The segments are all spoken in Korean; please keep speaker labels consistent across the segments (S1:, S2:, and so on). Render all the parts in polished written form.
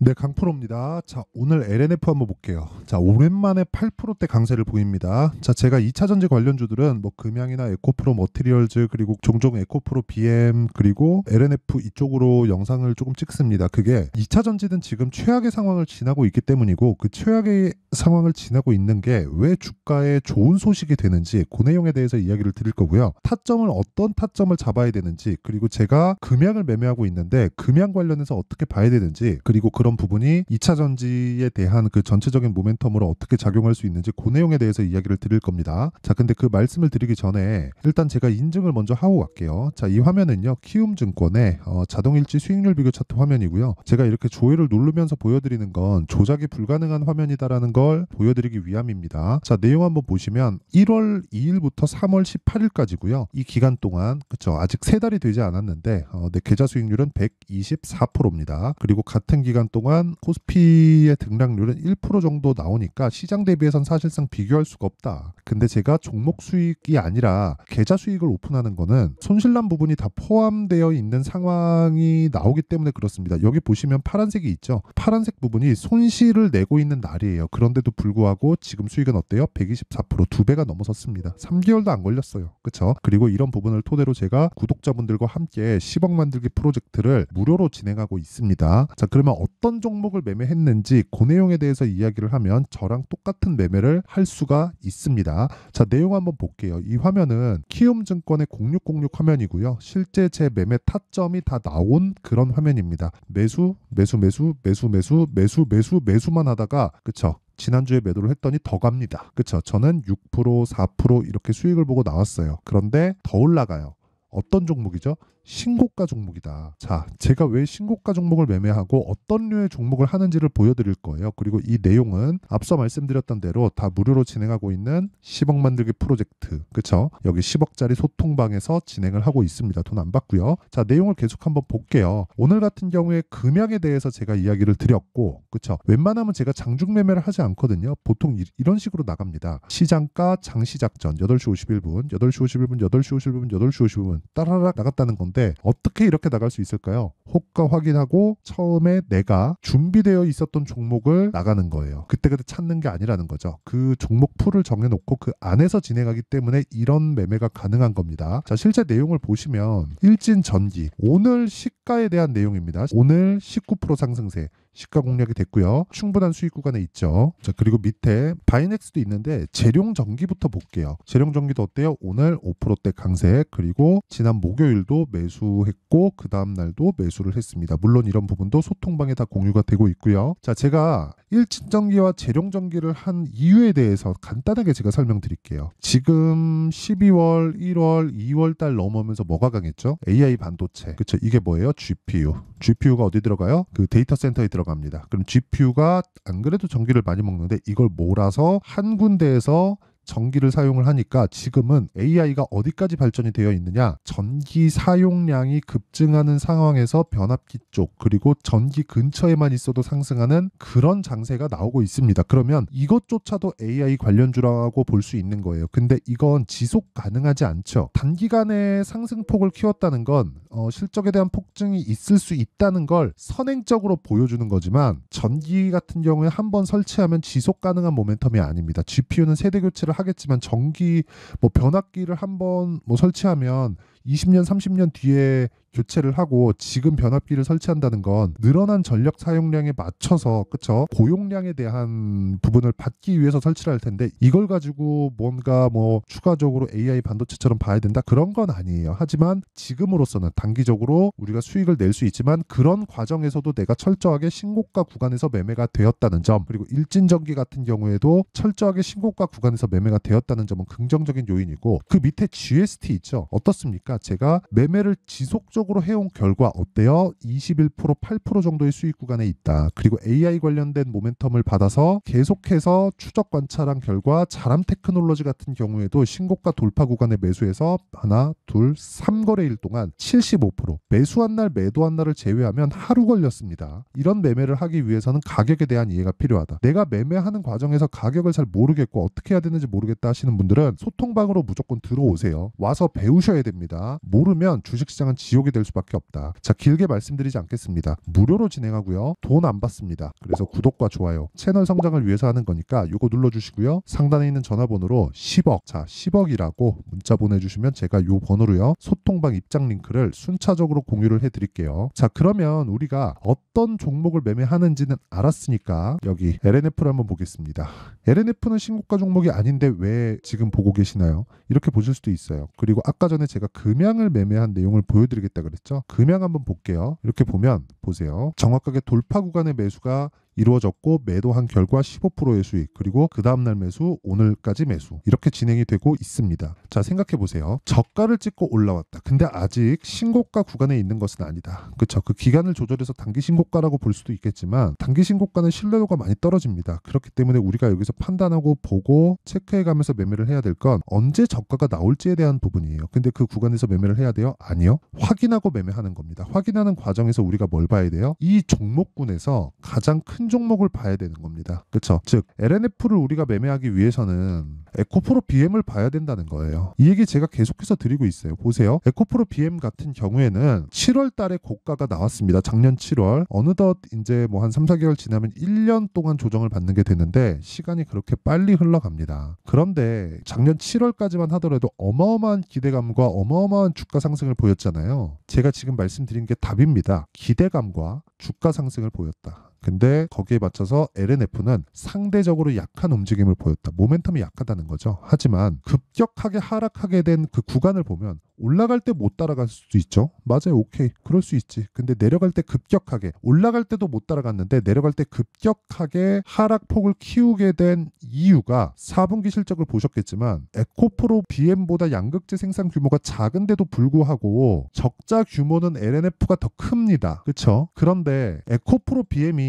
S1: 네, 강프로입니다. 자, 오늘 LNF 한번 볼게요. 자, 오랜만에 8%대 강세를 보입니다. 자, 제가 2차 전지 관련주들은 뭐 금양이나 에코프로 머티리얼즈 그리고 종종 에코프로 BM 그리고 LNF 이쪽으로 영상을 조금 찍습니다. 그게 2차 전지는 지금 최악의 상황을 지나고 있기 때문이고 그 최악의 상황을 지나고 있는 게 왜 주가에 좋은 소식이 되는지 그 내용에 대해서 이야기를 드릴 거고요. 타점을 어떤 타점을 잡아야 되는지 그리고 제가 금양을 매매하고 있는데 금양 관련해서 어떻게 봐야 되는지 그리고 그런 부분이 2차 전지에 대한 그 전체적인 모멘텀으로 어떻게 작용할 수 있는지 그 내용에 대해서 이야기를 드릴 겁니다. 자, 근데 그 말씀을 드리기 전에 일단 제가 인증을 먼저 하고 갈게요. 자, 이 화면은요. 키움증권의 자동일지 수익률 비교 차트 화면이고요. 제가 이렇게 조회를 누르면서 보여드리는 건 조작이 불가능한 화면이다라는 걸 보여드리기 위함입니다. 자, 내용 한번 보시면 1월 2일부터 3월 18일까지고요. 이 기간 동안 그쵸 아직 3달이 되지 않았는데 내 계좌 수익률은 124%입니다. 그리고 같은 기간 동안 코스피의 등락률은 1% 정도 나오니까 시장 대비해선 사실상 비교할 수가 없다. 근데 제가 종목 수익이 아니라 계좌 수익을 오픈하는 거는 손실난 부분이 다 포함되어 있는 상황이 나오기 때문에 그렇습니다. 여기 보시면 파란색이 있죠. 파란색 부분이 손실을 내고 있는 날이에요. 그런데도 불구하고 지금 수익은 어때요? 124% 2배가 넘어섰습니다. 3개월도 안 걸렸어요. 그쵸? 그리고 이런 부분을 토대로 제가 구독자분들과 함께 10억 만들기 프로젝트를 무료로 진행하고 있습니다. 자, 그러면 어떤 종목을 매매했는지 그 내용에 대해서 이야기를 하면 저랑 똑같은 매매를 할 수가 있습니다. 자, 내용 한번 볼게요. 이 화면은 키움증권의 0606 화면이고요. 실제 제 매매 타점이 다 나온 그런 화면입니다. 매수만 하다가 그쵸? 지난주에 매도를 했더니 더 갑니다. 그쵸? 저는 6%, 4% 이렇게 수익을 보고 나왔어요. 그런데 더 올라가요. 어떤 종목이죠? 신고가 종목이다. 자, 제가 왜 신고가 종목을 매매하고 어떤 류의 종목을 하는지를 보여드릴 거예요. 그리고 이 내용은 앞서 말씀드렸던 대로 다 무료로 진행하고 있는 10억 만들기 프로젝트. 그쵸? 여기 10억짜리 소통방에서 진행을 하고 있습니다. 돈 안 받고요. 자, 내용을 계속 한번 볼게요. 오늘 같은 경우에 금양에 대해서 제가 이야기를 드렸고, 그쵸? 웬만하면 제가 장중 매매를 하지 않거든요. 보통 이런 식으로 나갑니다. 시장가 장시작전 8시 51분, 8시 51분, 8시 51분, 8시 55분 따라락 나갔다는 건데 어떻게 이렇게 나갈 수 있을까요? 호가 확인하고 처음에 내가 준비되어 있었던 종목을 나가는 거예요. 그때그때 찾는 게 아니라는 거죠. 그 종목 풀을 정해놓고 그 안에서 진행하기 때문에 이런 매매가 가능한 겁니다. 자, 실제 내용을 보시면 일진전기 오늘 시가에 대한 내용입니다. 오늘 19% 상승세 시가 공략이 됐고요. 충분한 수익 구간에 있죠. 자, 그리고 밑에 바이넥스도 있는데 재룡전기부터 볼게요. 재룡전기도 어때요? 오늘 5%대 강세 그리고 지난 목요일도 매수했고 그 다음 날도 매수를 했습니다. 물론 이런 부분도 소통방에 다 공유가 되고 있고요. 자, 제가 일진전기와 재룡전기를 한 이유에 대해서 간단하게 제가 설명드릴게요. 지금 12월, 1월, 2월 달 넘어오면서 뭐가 강했죠? AI 반도체. 그쵸? 이게 뭐예요? GPU. GPU가 어디 들어가요? 그 데이터 센터에 들어갑니다. 그럼 GPU가 안 그래도 전기를 많이 먹는데 이걸 몰아서 한 군데에서 전기를 사용을 하니까 지금은 AI가 어디까지 발전이 되어 있느냐? 전기 사용량이 급증하는 상황에서 변압기 쪽 그리고 전기 근처에만 있어도 상승하는 그런 장세가 나오고 있습니다. 그러면 이것조차도 AI 관련주라고 볼 수 있는 거예요. 근데 이건 지속 가능하지 않죠. 단기간에 상승폭을 키웠다는 건 실적에 대한 폭증이 있을 수 있다는 걸 선행적으로 보여주는 거지만 전기 같은 경우에 한번 설치하면 지속 가능한 모멘텀이 아닙니다. GPU는 세대 교체를 하겠지만 전기 변압기를 한번 설치하면 20년, 30년 뒤에 교체를 하고 지금 변압기를 설치한다는 건 늘어난 전력 사용량에 맞춰서 그쵸? 고용량에 대한 부분을 받기 위해서 설치를 할 텐데 이걸 가지고 뭔가 추가적으로 AI 반도체처럼 봐야 된다? 그런 건 아니에요. 하지만 지금으로서는 단기적으로 우리가 수익을 낼 수 있지만 그런 과정에서도 내가 철저하게 신고가 구간에서 매매가 되었다는 점 그리고 일진전기 같은 경우에도 철저하게 신고가 구간에서 매매가 되었다는 점은 긍정적인 요인이고 그 밑에 GST 있죠? 어떻습니까? 제가 매매를 지속적으로 해온 결과 어때요? 21% 8% 정도의 수익 구간에 있다. 그리고 AI 관련된 모멘텀을 받아서 계속해서 추적 관찰한 결과 자람 테크놀로지 같은 경우에도 신고가 돌파 구간에 매수해서 하나, 둘, 3거래일 동안 75% 매수한 날 매도한 날을 제외하면 하루 걸렸습니다. 이런 매매를 하기 위해서는 가격에 대한 이해가 필요하다. 내가 매매하는 과정에서 가격을 잘 모르겠고 어떻게 해야 되는지 모르겠다 하시는 분들은 소통방으로 무조건 들어오세요. 와서 배우셔야 됩니다. 모릅니다. 모르면 주식시장은 지옥이 될 수밖에 없다. 자, 길게 말씀드리지 않겠습니다. 무료로 진행하고요. 돈 안 받습니다. 그래서 구독과 좋아요, 채널 성장을 위해서 하는 거니까 이거 눌러주시고요. 상단에 있는 전화번호로 10억, 자 10억이라고 문자 보내주시면 제가 요 번호로요 소통방 입장 링크를 순차적으로 공유를 해드릴게요. 자, 그러면 우리가 어떤 종목을 매매하는지는 알았으니까 여기 LNF를 한번 보겠습니다. LNF는 신고가 종목이 아닌데 왜 지금 보고 계시나요? 이렇게 보실 수도 있어요. 그리고 아까 전에 제가 금양을 매매한 내용을 보여드리겠다 그랬죠. 금양 한번 볼게요. 이렇게 보면 보세요. 정확하게 돌파 구간의 매수가 이루어졌고 매도한 결과 15%의 수익, 그리고 그 다음날 매수, 오늘까지 매수, 이렇게 진행이 되고 있습니다. 자, 생각해 보세요. 저가를 찍고 올라왔다. 근데 아직 신고가 구간에 있는 것은 아니다. 그쵸? 그 기간을 조절해서 단기 신고가라고 볼 수도 있겠지만 단기 신고가는 신뢰도가 많이 떨어집니다. 그렇기 때문에 우리가 여기서 판단하고 보고 체크해 가면서 매매를 해야 될 건 언제 저가가 나올지에 대한 부분이에요. 근데 그 구간에서 매매를 해야 돼요? 아니요. 확인하고 매매하는 겁니다. 확인하는 과정에서 우리가 뭘 봐야 돼요? 이 종목군에서 가장 큰 종목을 봐야 되는 겁니다. 그렇죠? 즉 LNF를 우리가 매매하기 위해서는 에코프로 BM을 봐야 된다는 거예요. 이 얘기 제가 계속해서 드리고 있어요. 보세요. 에코프로 BM 같은 경우에는 7월 달에 고가가 나왔습니다. 작년 7월. 어느덧 이제 뭐 한 3, 4개월 지나면 1년 동안 조정을 받는 게 되는데 시간이 그렇게 빨리 흘러갑니다. 그런데 작년 7월까지만 하더라도 어마어마한 기대감과 어마어마한 주가 상승을 보였잖아요. 제가 지금 말씀드린 게 답입니다. 기대감과 주가 상승을 보였다. 근데 거기에 맞춰서 LNF는 상대적으로 약한 움직임을 보였다. 모멘텀이 약하다는 거죠. 하지만 급격하게 하락하게 된 그 구간을 보면 올라갈 때 못 따라갈 수도 있죠. 맞아요. 오케이. 그럴 수 있지. 근데 내려갈 때 급격하게, 올라갈 때도 못 따라갔는데 내려갈 때 급격하게 하락폭을 키우게 된 이유가 4분기 실적을 보셨겠지만 에코프로 BM보다 양극재 생산 규모가 작은데도 불구하고 적자 규모는 LNF가 더 큽니다. 그렇죠? 그런데 에코프로 BM이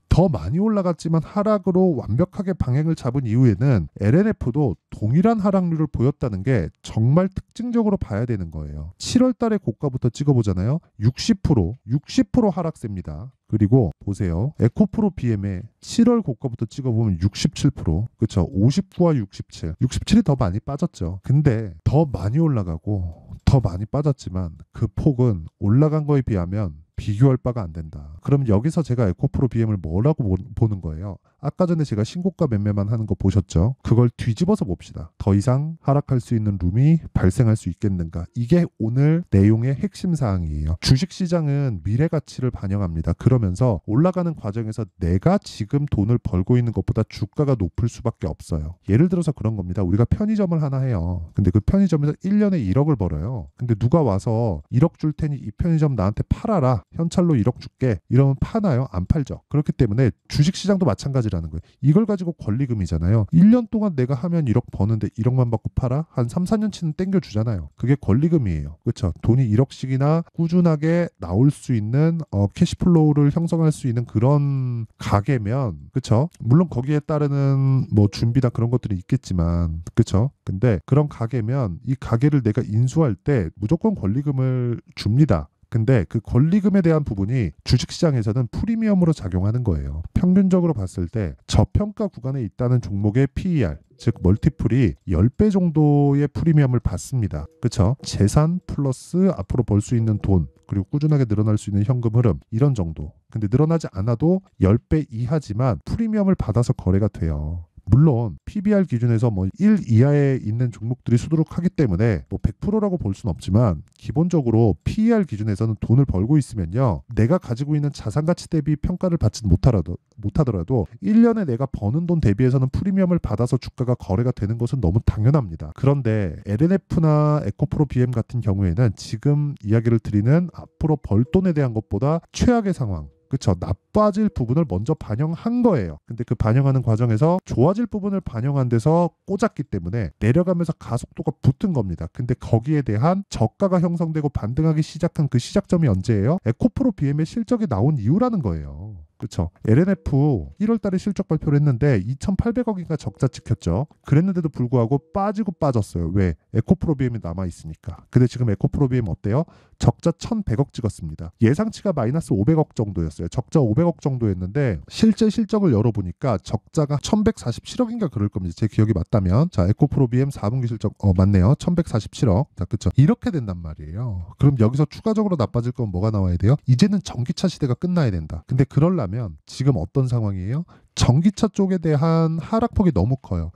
S1: 더 많이 올라갔지만 하락으로 완벽하게 방향을 잡은 이후에는 LNF도 동일한 하락률을 보였다는 게 정말 특징적으로 봐야 되는 거예요. 7월 달에 고가부터 찍어보잖아요. 60% 하락세입니다. 그리고 보세요. 에코프로 BM의 7월 고가부터 찍어보면 67%. 그렇죠? 59와 67. 67이 더 많이 빠졌죠. 근데 더 많이 올라가고 더 많이 빠졌지만 그 폭은 올라간 거에 비하면 비교할 바가 안 된다. 그럼 여기서 제가 에코프로 BM을 뭐라고 보는 거예요? 아까 전에 제가 신고가 매매만 하는 거 보셨죠? 그걸 뒤집어서 봅시다. 더 이상 하락할 수 있는 룸이 발생할 수 있겠는가? 이게 오늘 내용의 핵심 사항이에요. 주식시장은 미래 가치를 반영합니다. 그러면서 올라가는 과정에서 내가 지금 돈을 벌고 있는 것보다 주가가 높을 수밖에 없어요. 예를 들어서 그런 겁니다. 우리가 편의점을 하나 해요. 근데 그 편의점에서 1년에 1억을 벌어요. 근데 누가 와서 1억 줄 테니 이 편의점 나한테 팔아라. 현찰로 1억 줄게. 이러면 파나요? 안 팔죠. 그렇기 때문에 주식시장도 마찬가지라는 거예요. 이걸 가지고 권리금이잖아요. 1년 동안 내가 하면 1억 버는데 1억만 받고 팔아? 한 3, 4년치는 땡겨주잖아요. 그게 권리금이에요. 그렇죠? 돈이 1억씩이나 꾸준하게 나올 수 있는 캐시플로우를 형성할 수 있는 그런 가게면, 그렇죠? 물론 거기에 따르는 뭐 준비나 그런 것들이 있겠지만, 그렇죠? 근데 그런 가게면 이 가게를 내가 인수할 때 무조건 권리금을 줍니다. 근데 그 권리금에 대한 부분이 주식시장에서는 프리미엄으로 작용하는 거예요. 평균적으로 봤을 때 저평가 구간에 있다는 종목의 PER, 즉 멀티플이 10배 정도의 프리미엄을 받습니다. 그렇죠? 재산 플러스 앞으로 벌 수 있는 돈, 그리고 꾸준하게 늘어날 수 있는 현금 흐름, 이런 정도. 근데 늘어나지 않아도 10배 이하지만 프리미엄을 받아서 거래가 돼요. 물론 PBR 기준에서 뭐 1 이하에 있는 종목들이 수두룩하기 때문에 뭐 100%라고 볼 수는 없지만 기본적으로 PER 기준에서는 돈을 벌고 있으면요, 내가 가지고 있는 자산 가치 대비 평가를 받지 못하더라도 1년에 내가 버는 돈 대비해서는 프리미엄을 받아서 주가가 거래가 되는 것은 너무 당연합니다. 그런데 LNF나 에코프로 BM 같은 경우에는 지금 이야기를 드리는 앞으로 벌 돈에 대한 것보다 최악의 상황, 그렇죠? 나빠질 부분을 먼저 반영한 거예요. 근데 그 반영하는 과정에서 좋아질 부분을 반영한 데서 꽂았기 때문에 내려가면서 가속도가 붙은 겁니다. 근데 거기에 대한 저가가 형성되고 반등하기 시작한 그 시작점이 언제예요? 에코프로 BM의 실적이 나온 이후라는 거예요. 그쵸. LNF 1월 달에 실적 발표를 했는데 2,800억인가 적자 찍혔죠. 그랬는데도 불구하고 빠지고 빠졌어요. 왜? 에코프로비엠이 남아있으니까. 근데 지금 에코프로비엠 어때요? 적자 1,100억 찍었습니다. 예상치가 마이너스 500억 정도였어요. 적자 500억 정도였는데 실제 실적을 열어보니까 적자가 1,147억인가 그럴 겁니다. 제 기억이 맞다면. 자, 에코프로비엠 4분기 실적 맞네요. 1,147억. 자, 그쵸. 이렇게 된단 말이에요. 그럼 여기서 추가적으로 나빠질 건 뭐가 나와야 돼요? 이제는 전기차 시대가 끝나야 된다. 근데 그러려면 지금 어떤 상황이에요? 전기차 쪽에 대한 하락폭이 너무 커요.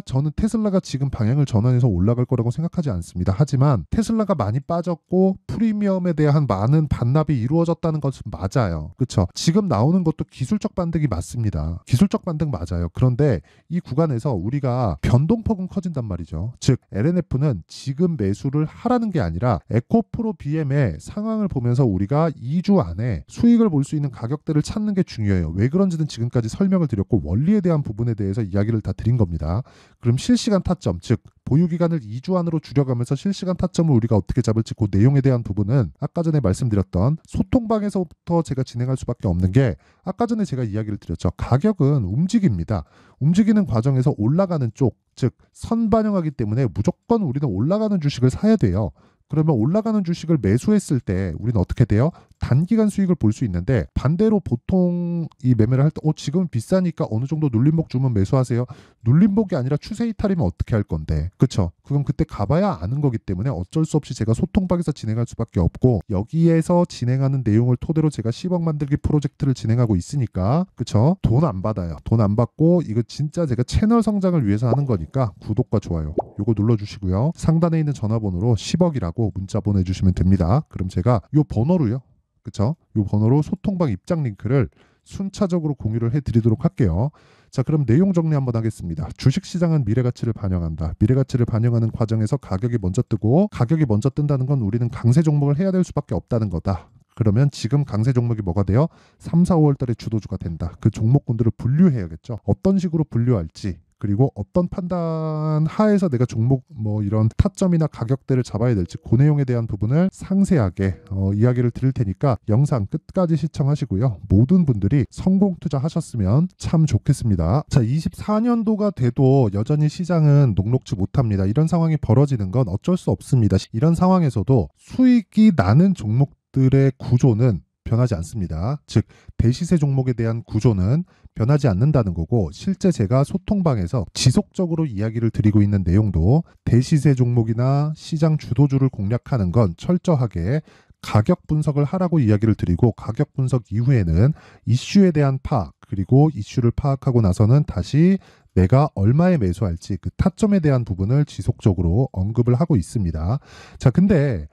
S1: 저는 테슬라가 지금 방향을 전환해서 올라갈 거라고 생각하지 않습니다. 하지만 테슬라가 많이 빠졌고 프리미엄에 대한 많은 반납이 이루어졌다는 것은 맞아요. 그렇죠? 지금 나오는 것도 기술적 반등이 맞습니다. 기술적 반등 맞아요. 그런데 이 구간에서 우리가 변동폭은 커진단 말이죠. 즉 LNF는 지금 매수를 하라는 게 아니라 에코프로 BM의 상황을 보면서 우리가 2주 안에 수익을 볼 수 있는 가격대를 찾는 게 중요해요. 왜 그런지는 지금까지 설명을 드렸고 원리에 대한 부분에 대해서 이야기를 다 드린 겁니다. 그럼 실시간 타점, 즉 보유기간을 2주 안으로 줄여가면서 실시간 타점을 우리가 어떻게 잡을지 그 내용에 대한 부분은 아까 전에 말씀드렸던 소통방에서부터 제가 진행할 수밖에 없는 게 아까 전에 제가 이야기를 드렸죠. 가격은 움직입니다. 움직이는 과정에서 올라가는 쪽, 즉 선반영하기 때문에 무조건 우리는 올라가는 주식을 사야 돼요. 그러면 올라가는 주식을 매수했을 때 우리는 어떻게 돼요? 단기간 수익을 볼 수 있는데 반대로 보통 이 매매를 할 때 지금 비싸니까 어느 정도 눌림목 주면 매수하세요. 눌림목이 아니라 추세 이탈이면 어떻게 할 건데. 그쵸? 그럼 그때 가봐야 아는 거기 때문에 어쩔 수 없이 제가 소통방에서 진행할 수밖에 없고 여기에서 진행하는 내용을 토대로 제가 10억 만들기 프로젝트를 진행하고 있으니까 그쵸? 돈 안 받아요. 돈 안 받고 이거 진짜 제가 채널 성장을 위해서 하는 거니까 구독과 좋아요 요거 눌러주시고요. 상단에 있는 전화번호로 10억이라고 문자 보내주시면 됩니다. 그럼 제가 요 번호로요. 그쵸? 요 번호로 소통방 입장 링크를 순차적으로 공유를 해드리도록 할게요. 자, 그럼 내용 정리 한번 하겠습니다. 주식시장은 미래가치를 반영한다. 미래가치를 반영하는 과정에서 가격이 먼저 뜨고 가격이 먼저 뜬다는 건 우리는 강세 종목을 해야 될 수밖에 없다는 거다. 그러면 지금 강세 종목이 뭐가 돼요? 3, 4, 5월 달에 주도주가 된다. 그 종목군들을 분류해야겠죠. 어떤 식으로 분류할지 그리고 어떤 판단 하에서 내가 종목 이런 타점이나 가격대를 잡아야 될지 그 내용에 대한 부분을 상세하게 이야기를 드릴 테니까 영상 끝까지 시청하시고요. 모든 분들이 성공 투자하셨으면 참 좋겠습니다. 자, 24년도가 돼도 여전히 시장은 녹록지 못합니다. 이런 상황이 벌어지는 건 어쩔 수 없습니다. 이런 상황에서도 수익이 나는 종목들의 구조는 변하지 않습니다. 즉 대시세 종목에 대한 구조는 변하지 않는다는 거고 실제 제가 소통방에서 지속적으로 이야기를 드리고 있는 내용도 대시세 종목이나 시장 주도주를 공략하는 건 철저하게 가격 분석을 하라고 이야기를 드리고 가격 분석 이후에는 이슈에 대한 파악 그리고 이슈를 파악하고 나서는 다시 내가 얼마에 매수할지 그 타점에 대한 부분을 지속적으로 언급을 하고 있습니다. 자, 근데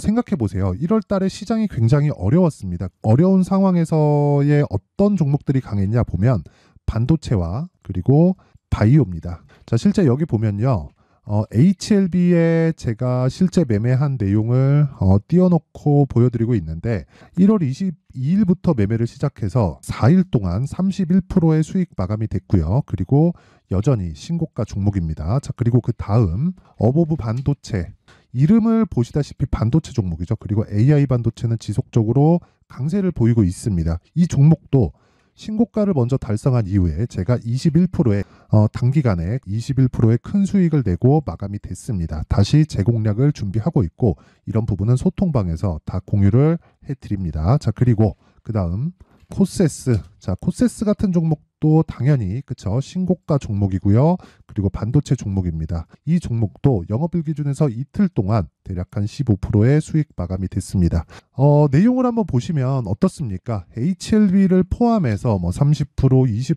S1: 생각해 보세요. 1월 달에 시장이 굉장히 어려웠습니다. 어려운 상황에서의 어떤 종목들이 강했냐 보면 반도체와 그리고 바이오입니다. 자, 실제 여기 보면요. HLB에 제가 실제 매매한 내용을 띄워놓고 보여드리고 있는데 1월 22일부터 매매를 시작해서 4일 동안 31%의 수익 마감이 됐고요. 그리고 여전히 신고가 종목입니다. 자, 그리고 그 다음 어보브 반도체 이름을 보시다시피 반도체 종목이죠. 그리고 AI 반도체는 지속적으로 강세를 보이고 있습니다. 이 종목도 신고가를 먼저 달성한 이후에 제가 21%의 단기간에 21%의 큰 수익을 내고 마감이 됐습니다. 다시 재공략을 준비하고 있고 이런 부분은 소통방에서 다 공유를 해드립니다. 자, 그리고 그 다음 코세스. 자, 코세스 같은 종목도 당연히 그쵸 신고가 종목이고요. 그리고 반도체 종목입니다. 이 종목도 영업일 기준에서 이틀 동안 대략 한 15%의 수익 마감이 됐습니다. 내용을 한번 보시면 어떻습니까? HLB를 포함해서 30%,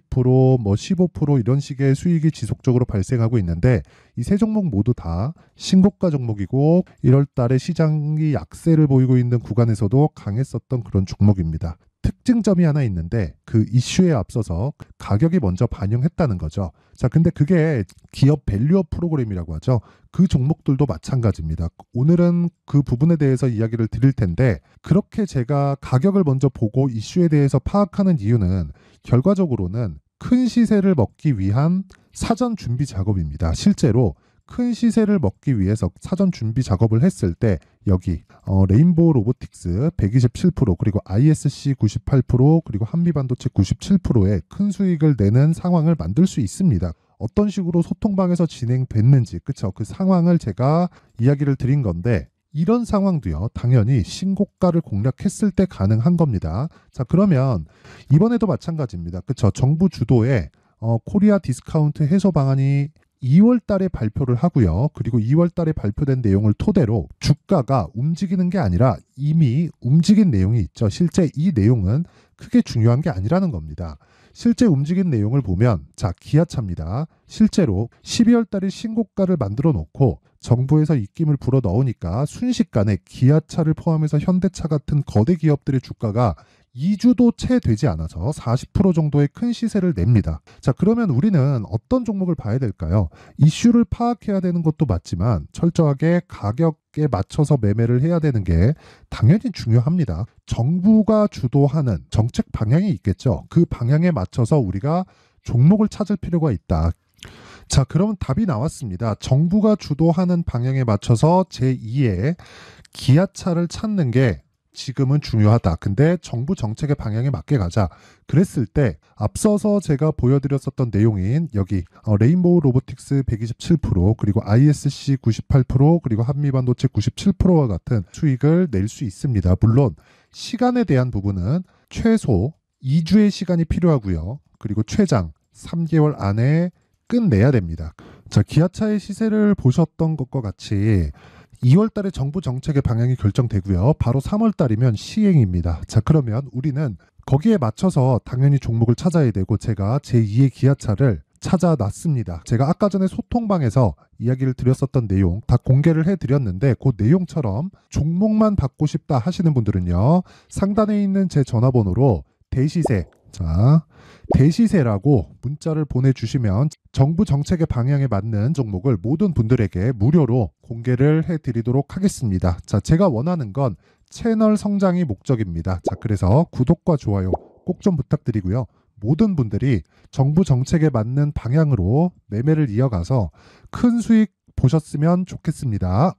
S1: 20%, 15% 이런 식의 수익이 지속적으로 발생하고 있는데 이 세 종목 모두 다 신고가 종목이고 1월 달에 시장이 약세를 보이고 있는 구간에서도 강했었던 그런 종목입니다. 특징점이 하나 있는데 그 이슈에 앞서서 가격이 먼저 반영했다는 거죠. 자, 근데 그게 기업 밸류업 프로그램이라고 하죠. 그 종목들도 마찬가지입니다. 오늘은 그 부분에 대해서 이야기를 드릴 텐데 그렇게 제가 가격을 먼저 보고 이슈에 대해서 파악하는 이유는 결과적으로는 큰 시세를 먹기 위한 사전 준비 작업입니다. 실제로 큰 시세를 먹기 위해서 사전 준비 작업을 했을 때 여기 레인보우 로보틱스 127% 그리고 ISC 98% 그리고 한미반도체 97%의 큰 수익을 내는 상황을 만들 수 있습니다. 어떤 식으로 소통방에서 진행됐는지 그쵸? 그 상황을 제가 이야기를 드린 건데 이런 상황도요 당연히 신고가를 공략했을 때 가능한 겁니다. 자 그러면 이번에도 마찬가지입니다. 그쵸? 정부 주도의 코리아 디스카운트 해소 방안이 2월 달에 발표를 하고요. 그리고 2월 달에 발표된 내용을 토대로 주가가 움직이는 게 아니라 이미 움직인 내용이 있죠. 실제 이 내용은 크게 중요한 게 아니라는 겁니다. 실제 움직인 내용을 보면 자 기아차입니다. 실제로 12월 달에 신고가를 만들어 놓고 정부에서 입김을 불어 넣으니까 순식간에 기아차를 포함해서 현대차 같은 거대 기업들의 주가가 2주도 채 되지 않아서 40% 정도의 큰 시세를 냅니다. 자, 그러면 우리는 어떤 종목을 봐야 될까요? 이슈를 파악해야 되는 것도 맞지만 철저하게 가격에 맞춰서 매매를 해야 되는 게 당연히 중요합니다. 정부가 주도하는 정책 방향이 있겠죠. 그 방향에 맞춰서 우리가 종목을 찾을 필요가 있다. 자, 그러면 답이 나왔습니다. 정부가 주도하는 방향에 맞춰서 제2의 기아차를 찾는 게 지금은 중요하다. 근데 정부 정책의 방향에 맞게 가자. 그랬을 때 앞서서 제가 보여드렸었던 내용인 여기 레인보우 로보틱스 127% 그리고 ISC 98% 그리고 한미반도체 97%와 같은 수익을 낼 수 있습니다. 물론 시간에 대한 부분은 최소 2주의 시간이 필요하고요. 그리고 최장 3개월 안에 끝내야 됩니다. 자, 기아차의 시세를 보셨던 것과 같이 2월 달에 정부 정책의 방향이 결정되고요. 바로 3월 달이면 시행입니다. 자, 그러면 우리는 거기에 맞춰서 당연히 종목을 찾아야 되고 제가 제2의 기아차를 찾아놨습니다. 제가 아까 전에 소통방에서 이야기를 드렸었던 내용 다 공개를 해드렸는데 그 내용처럼 종목만 받고 싶다 하시는 분들은요. 상단에 있는 제 전화번호로 대시세 대시세라고 문자를 보내주시면 정부 정책의 방향에 맞는 종목을 모든 분들에게 무료로 공개를 해드리도록 하겠습니다. 자, 제가 원하는 건 채널 성장이 목적입니다. 자, 그래서 구독과 좋아요 꼭 좀 부탁드리고요. 모든 분들이 정부 정책에 맞는 방향으로 매매를 이어가서 큰 수익 보셨으면 좋겠습니다.